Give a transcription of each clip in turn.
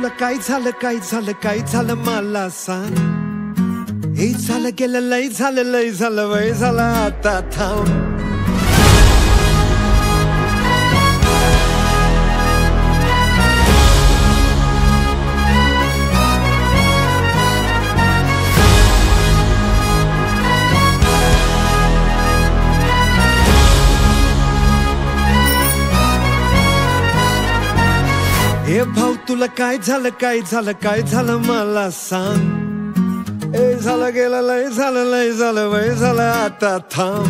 तुला काय झालं काय झालं काय झालं मला सांग. हे झालं गेलं लय झालं वय झालं आता थांब. हे भाऊ तुला काय झालं काय झालं मला सांग. ए झालं गेलं लय झालं वय झालं आता थांब.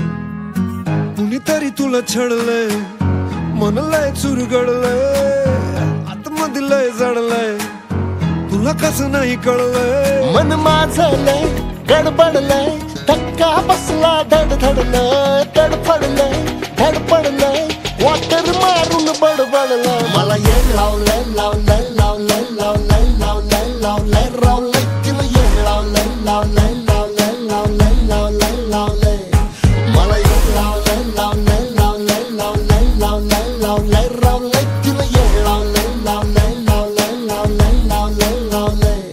कुणीतरी तुला छळलंय मन लय चुरगडलंय आतमध्ये लय जडलंय तुला कसं नाही कळलंय. मन माझं लय गडबडलंय धक्का बसला धडधडलंय तडफडलंय धडपडलंय वाटर मारून बडबडलंय. मला येड लावलंय लावलंय लावलंय लावलंय लावलंय लावलंय रावलंय तिला येड लावलंय लावलंय लावलंय लावलंय लावलंय लावलंय. मला येड लावलंय लावलंय लावलंय लावलंय लावलंय लावलंय रावलंय तिला येड लावलंय लावलंय लावलंय लावलंय लावलंय लावलंय.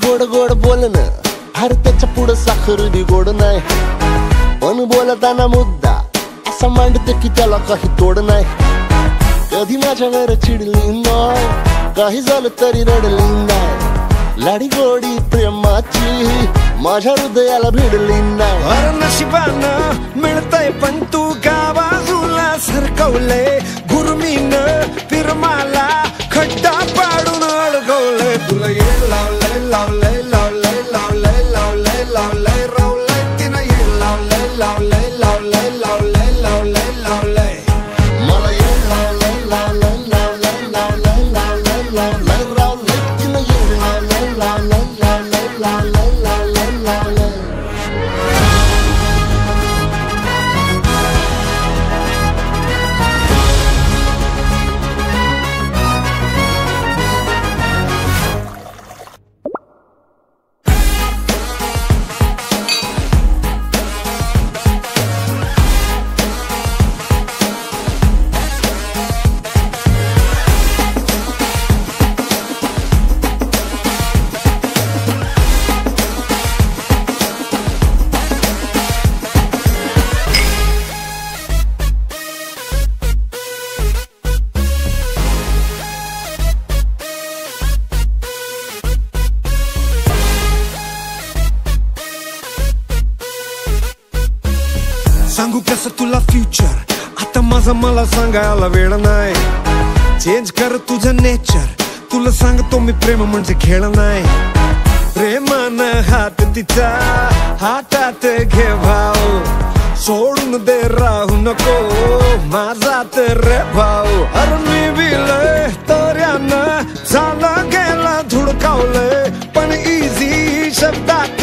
गोड गोड बोलणं अरे त्याच्या पुढं साखर बी गोड नाही. पण बोलताना मुद्दा असा मांडते की त्याला काही तोड नाही. कधी माझ्यावर चिडली नाही काही झालं तरी रडली नाही. लाडी गोडी प्रेमाची माझ्या हृदयाला भिडली नाही. अरे नशिबानं मिळतंय पण तू गावाजूला सरकवलंय गुरमीनं फिरमाला खड्डा पाडून अडकवलंय. तुला येड लावलंय लावलंय लावलंय लावलंय लावलंय लावलंय रावलंय तिनं येड लावलंय लावलंय लावलंय लावलंय लावलंय लावलंय. मला येड लावलंय लावलंय लावलंय लावलंय लावलंय लावलंय रावलंय तिनं येड लावलंय लावलंय लावलंय लावलंय लावलंय लावलंय. सांगू कसं तुला फ्युचर आता माझा मला सांगायला वेळ नाही. चेंज कर तुझं नेचर तुला सांगतो मी प्रेम म्हणजे खेळ नाही. प्रेमानं हात तिचा हातात घे भाऊ सोडून दे राहू नको माझा तर भाऊ. अरे मी बिलय तऱ्यानं झालं गेला धुडकावलंय पण इझी शब्दात